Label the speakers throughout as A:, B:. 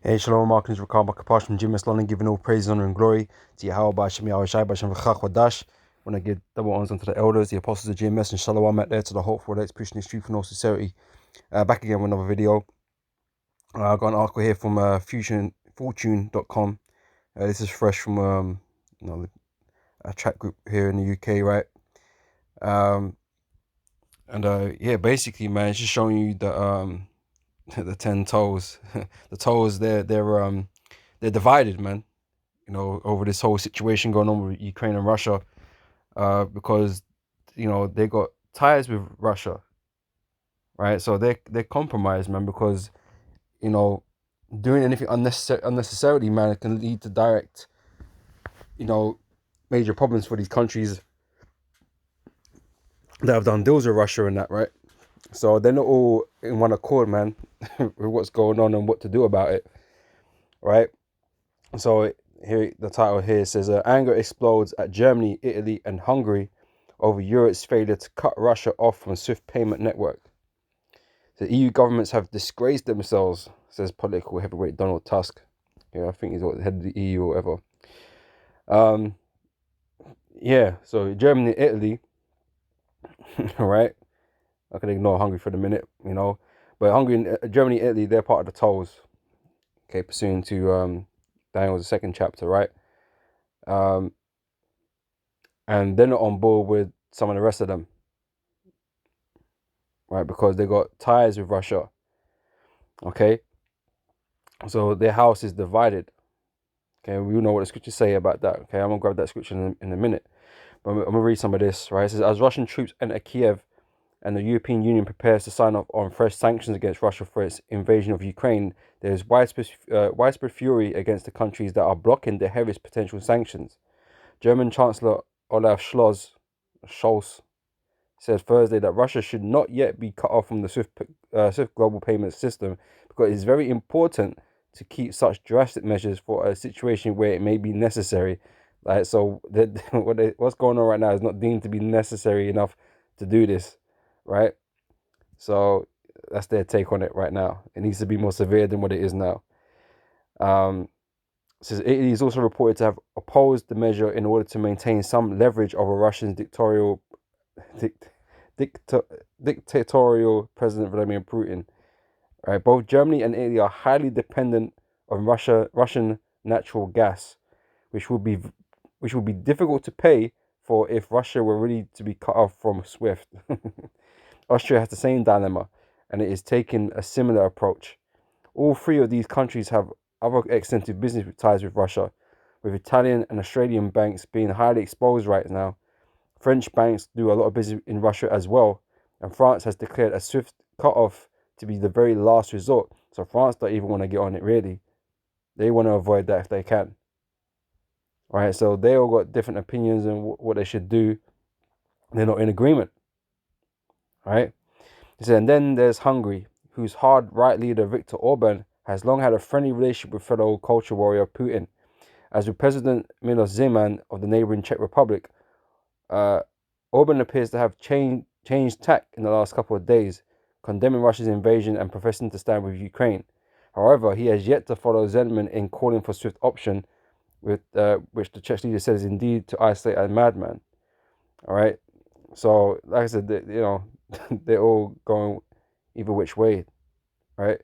A: Hey, Shalom, Markins, Rakam, Bakapash from Jim London, giving all praise, honor, and glory to Yahweh, Bashim, Yahweh Shai, Bashim, Vachach, Wadash. When I give double honors unto the elders, the apostles of GMS, and Shalom out there to the hopeful that's pushing this truth and all sincerity. Back again with another video. I got an article here from fortune.com. This is fresh from a chat group here in the UK, right? Yeah, basically, man, it's just showing you that the 10 toes, the toes, they're divided, man. Over this whole situation going on with Ukraine and Russia, because they got ties with Russia, right? So they're compromised, man, because doing anything unnecessarily, man, it can lead to direct, major problems for these countries that have done deals with Russia and that, right? So they're not all in one accord, man, with what's going on and what to do about it, right? So here, the title here says, anger explodes at Germany, Italy, and Hungary over Europe's failure to cut Russia off from SWIFT payment network. The EU governments have disgraced themselves, says political heavyweight Donald Tusk. Yeah, I think he's the head of the EU or whatever. Yeah, so Germany, Italy, right? I can ignore Hungary for the minute, but Hungary, Germany, Italy, they're part of the toes. Okay, pursuant to Daniel's second chapter, right? And they're not on board with some of the rest of them, right? Because they got ties with Russia. Okay, so their house is divided. Okay, we all know what the scriptures say about that. Okay, I'm gonna grab that scripture in a minute, but I'm gonna read some of this. Right, it says, as Russian troops enter Kiev and the European Union prepares to sign off on fresh sanctions against Russia for its invasion of Ukraine, there is widespread fury against the countries that are blocking the heaviest potential sanctions. German Chancellor Olaf Scholz said Thursday that Russia should not yet be cut off from the SWIFT global payment system because it is very important to keep such drastic measures for a situation where it may be necessary. Like, so what's going on right now is not deemed to be necessary enough to do this, right? So that's their take on it right now. It needs to be more severe than what it is now. Says Italy is also reported to have opposed the measure in order to maintain some leverage over Russia's dictatorial President Vladimir Putin. Right, both Germany and Italy are highly dependent on Russian natural gas, which would be difficult to pay for if Russia were really to be cut off from SWIFT. Austria has the same dilemma, and it is taking a similar approach. All three of these countries have other extensive business ties with Russia, with Italian and Australian banks being highly exposed right now. French banks do a lot of business in Russia as well, and France has declared a SWIFT cut-off to be the very last resort. So France don't even want to get on it, really. They want to avoid that if they can. Right, so they all got different opinions on what they should do. They're not in agreement. Right? And then there's Hungary, whose hard right leader Viktor Orban has long had a friendly relationship with fellow culture warrior Putin. As with President Milos Zeman of the neighboring Czech Republic, Orban appears to have changed tack in the last couple of days, condemning Russia's invasion and professing to stand with Ukraine. However, he has yet to follow Zeman in calling for swift option, which the Czech leader says indeed to isolate a madman. All right, so like I said, they're all going either which way, right?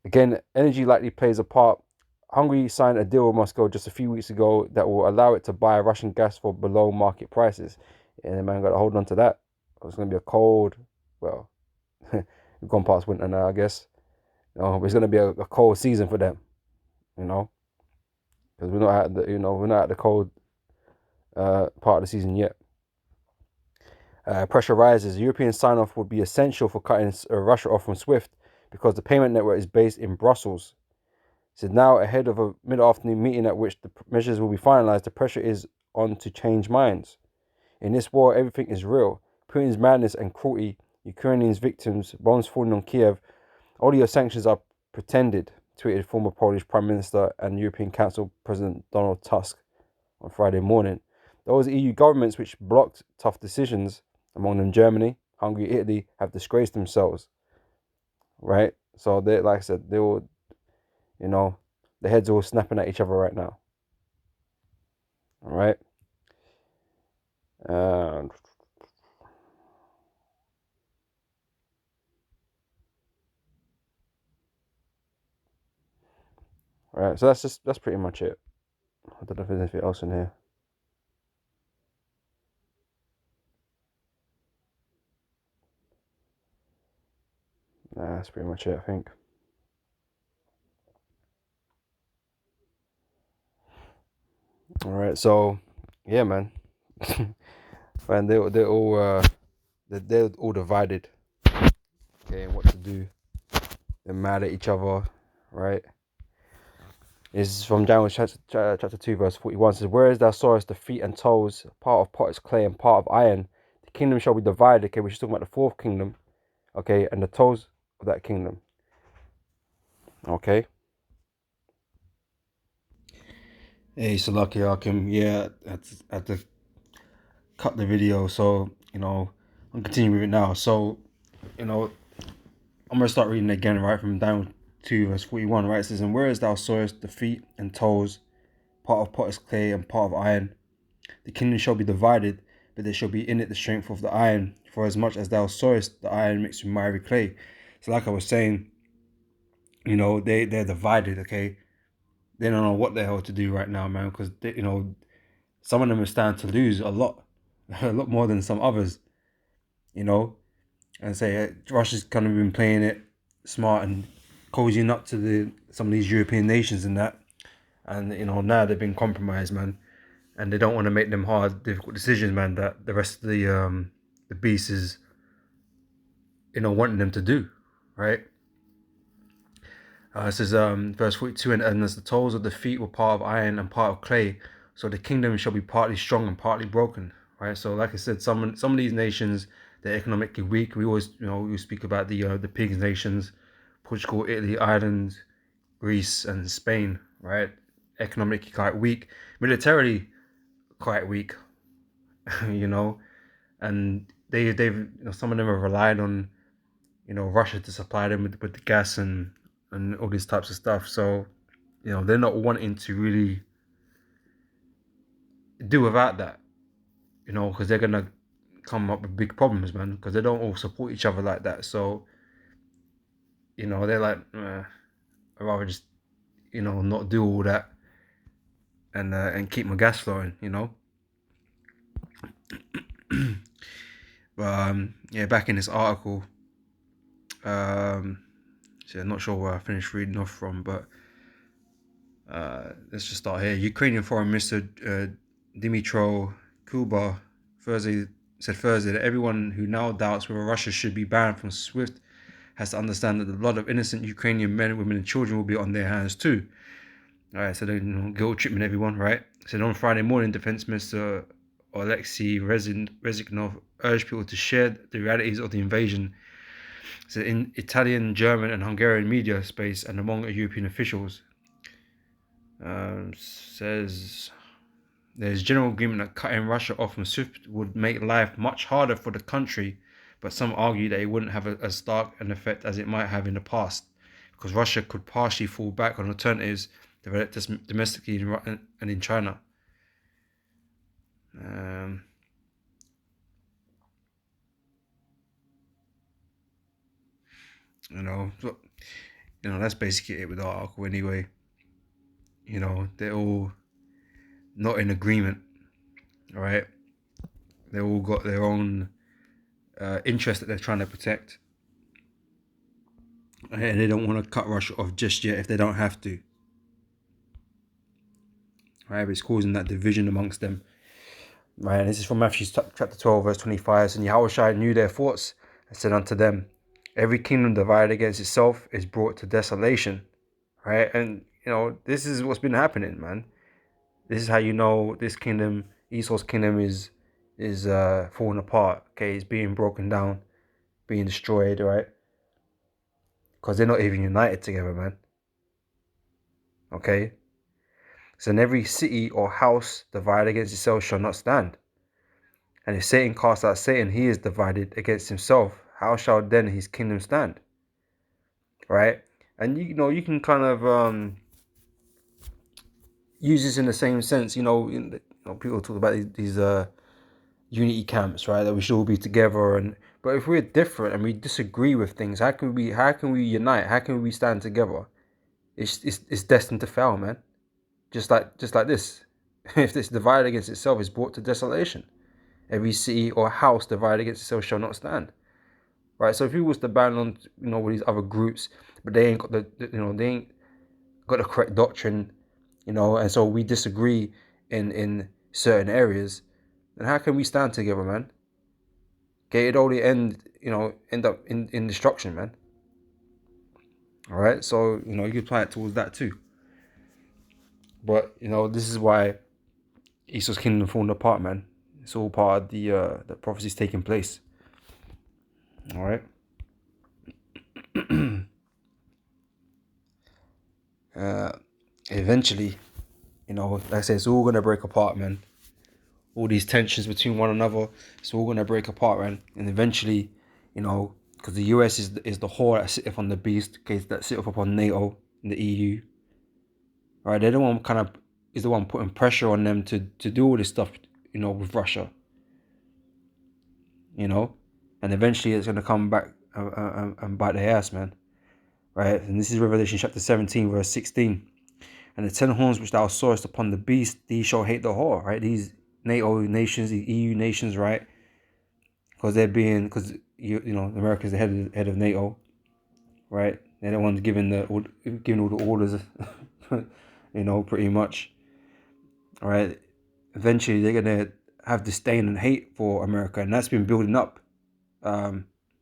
A: Again, energy likely plays a part. Hungary signed a deal with Moscow just a few weeks ago that will allow it to buy Russian gas for below market prices. And the man got to hold on to that. It's going to be a cold, well, we've gone past winter now, I guess. It's going to be a cold season for them, because we're not at the cold part of the season yet. Pressure rises. European sign-off would be essential for cutting Russia off from SWIFT because the payment network is based in Brussels. So now, ahead of a mid-afternoon meeting at which the measures will be finalized, the pressure is on to change minds. In this war, everything is real. Putin's madness and cruelty, Ukrainians' victims, bombs falling on Kiev. All your sanctions are pretended, tweeted former Polish Prime Minister and European Council President Donald Tusk on Friday morning. Those EU governments which blocked tough decisions, among them Germany, Hungary, Italy, have disgraced themselves. Right? So, like I said, they will You know, the heads are all snapping at each other right now. All right. All right. So that's pretty much it. I don't know if there's anything else in here. Nah, that's pretty much it, I think. All right. So, yeah, man. Man, they're all divided. Okay, and what to do? They're mad at each other, right? This is from Daniel chapter 2, verse 41. It says, whereas thou sawest the feet and toes, part of potter's clay and part of iron, the kingdom shall be divided. Okay, we're just talking about the fourth kingdom. Okay, and the toes of that kingdom. Okay. Hey, Salaki Akim. Yeah, I had to cut the video, so, I'm continuing with it now. So, I'm going to start reading again, right, from Daniel 2, verse 41, right? It says, and whereas thou sawest the feet and toes, part of potter's clay and part of iron, the kingdom shall be divided, but there shall be in it the strength of the iron, for as much as thou sawest the iron mixed with miry clay. So like I was saying, they're divided, okay? They don't know what the hell to do right now, man, because, some of them are standing to lose a lot, a lot more than some others, and say Russia's kind of been playing it smart and cozying up to some of these European nations and that. And, now they've been compromised, man. And they don't want to make them hard, difficult decisions, man, that the rest of the beast is, wanting them to do, right? It says, verse 42, and as the toes of the feet were part of iron and part of clay, so the kingdom shall be partly strong and partly broken, right? So, like I said, some of these nations, they're economically weak. We always, we speak about the pigs nations, Portugal, Italy, Ireland, Greece, and Spain, right? Economically quite weak, militarily quite weak, and they've some of them have relied on Russia to supply them with the gas and all these types of stuff. So they're not wanting to really do without that, because they're gonna come up with big problems, man, because they don't all support each other like that. So they're like, I'd rather just not do all that and keep my gas flowing, But yeah, back in this article, so I'm not sure where I finished reading off from, but let's just start here. Ukrainian Foreign Minister Dmytro Kuleba said Thursday that everyone who now doubts whether Russia should be banned from SWIFT has to understand that the blood of innocent Ukrainian men, women, and children will be on their hands too. All right, so they're guilt tripping everyone, right? So on Friday morning, Defense Minister Alexei Reznikov urged people to share the realities of the invasion. So in Italian, German, and Hungarian media space and among European officials, says there's general agreement that cutting Russia off from SWIFT would make life much harder for the country, but some argue that it wouldn't have as stark an effect as it might have in the past, because Russia could partially fall back on alternatives developed domestically and in China. That's basically it with the article anyway. They're all not in agreement, all right? They all got their own interest that they're trying to protect, and they don't want to cut Russia off just yet if they don't have to. Right, but it's causing that division amongst them. Right, and this is from Matthew chapter 12, verse 25. And Yahushua knew their thoughts and said unto them, every kingdom divided against itself is brought to desolation. Right, and this is what's been happening, man. This is how this kingdom, Esau's kingdom, is falling apart. Okay, it's being broken down, being destroyed, right? Because they're not even united together, man. Okay. So in every city or house divided against itself shall not stand. And if Satan cast out Satan, he is divided against himself. How shall then his kingdom stand? Right? And you can kind of use this in the same sense. People talk about these unity camps, right? That we should all be together. But if we're different and we disagree with things, how can we unite? How can we stand together? It's destined to fail, man. Just like this. If it's divided against itself, it's brought to desolation. Every city or house divided against itself shall not stand. Right. So if he was to ban on with these other groups, but they ain't got they ain't got the correct doctrine, and so we disagree in certain areas, then how can we stand together, man? Okay, it only end up in destruction, man. All right, so you can apply it towards that too. But this is why Esau's kingdom falling apart, man. It's all part of the prophecies taking place. All right. Eventually, like I said, it's all gonna break apart, man. All these tensions between one another, it's all gonna break apart, man. And eventually, because the US is the whore that sitteth on the beast, okay, that sitteth upon NATO and the EU. All right, they're the one kind of is the one putting pressure on them to do all this stuff, with Russia. And eventually it's gonna come back and bite their ass, man. Right, and this is Revelation chapter 17, verse 16. And the 10 horns which thou sawest upon the beast, these shall hate the whore, right? These NATO nations, the EU nations, right? Because America is the head of NATO, right? They're the ones giving all the orders, pretty much. All right. Eventually, they're gonna have disdain and hate for America, and that's been building up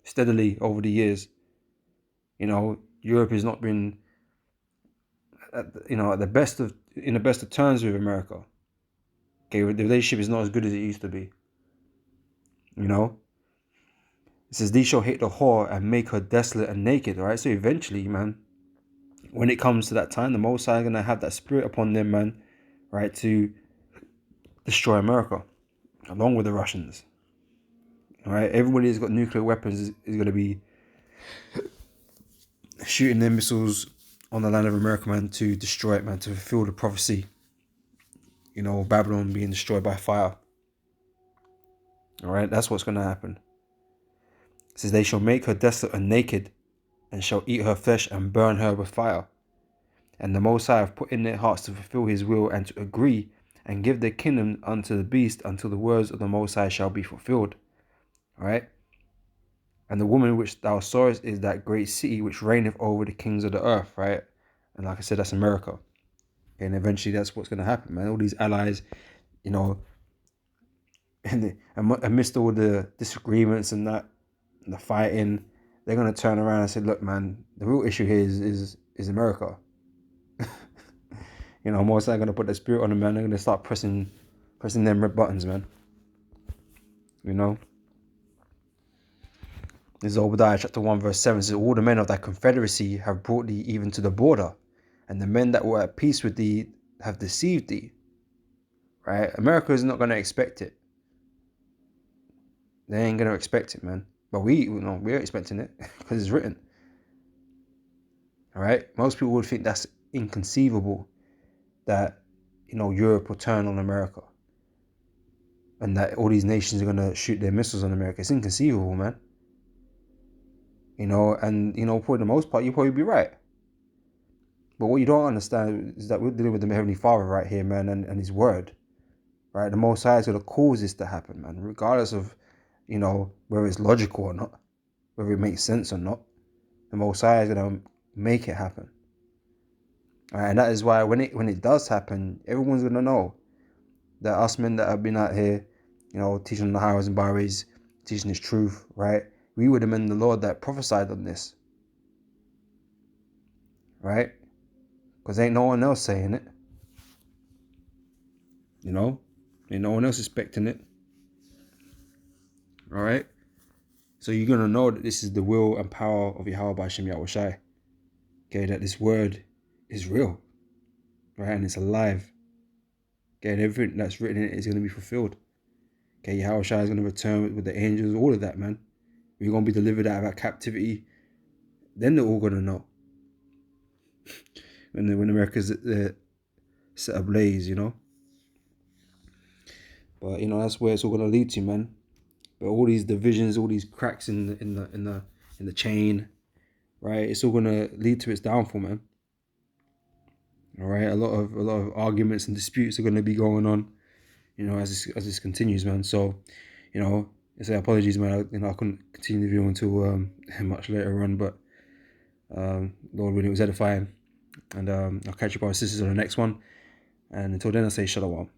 A: steadily over the years. Europe has not been at the best of terms with America. Okay, the relationship is not as good as it used to be. It says, these shall hate the whore and make her desolate and naked. All right, so eventually, man, when it comes to that time, the Most High is gonna have that spirit upon them, man, right, to destroy America, along with the Russians. All right, everybody who's got nuclear weapons is gonna be shooting their missiles on the land of America, man, to destroy it, man, to fulfill the prophecy. Babylon being destroyed by fire. All right, that's what's gonna happen. It says, they shall make her desolate and naked, and shall eat her flesh and burn her with fire. And the Most High have put in their hearts to fulfill his will and to agree and give their kingdom unto the beast until the words of the Most High shall be fulfilled. All right. And the woman which thou sawest is that great city which reigneth over the kings of the earth, right? And like I said, that's America. And eventually that's what's going to happen, man. All these allies, and amidst all the disagreements and that, and the fighting, they're going to turn around and say, look, man, the real issue here is America. Most are going to put the spirit on them, man. They're going to start pressing them red buttons, man. This is Obadiah chapter 1 verse 7. It says, all the men of thy confederacy have brought thee even to the border, and the men that were at peace with thee have deceived thee. Right? America is not going to expect it. They ain't going to expect it, man. But we're expecting it because it's written. All right? Most people would think that's inconceivable that, Europe will turn on America and that all these nations are going to shoot their missiles on America. It's inconceivable, man. For the most part, you'll probably be right. But what you don't understand is that we're dealing with the Heavenly Father right here, man, and His Word. Right? The Most High is going to cause this to happen, man, regardless of, whether it's logical or not, whether it makes sense or not. The Most High is going to make it happen. All right? And that is why when it does happen, everyone's going to know that us men that have been out here, teaching the highways and byways, teaching His truth, right? We were the men of the Lord that prophesied on this. Right? Because ain't no one else saying it. Ain't no one else expecting it. All right? So you're going to know that this is the will and power of Yahweh by Hashem Yahweh Shai. Okay, that this word is real. Right? And it's alive. Okay, and everything that's written in it is going to be fulfilled. Okay, Yahweh Shai is going to return with the angels, all of that, man. We're going to be delivered out of our captivity. Then they're all going to know. when America's set ablaze, you know. But you know that's where it's all gonna lead to, man. But all these divisions, all these cracks in the chain, right? It's all gonna lead to its downfall, man. All right, a lot of arguments and disputes are gonna be going on, you know, as this continues, man. So, you know, I say apologies, man. I couldn't continue the video until much later on, but Lord willing, it was edifying, and I'll catch you, brothers and sisters, on the next one. And until then, I say shalom.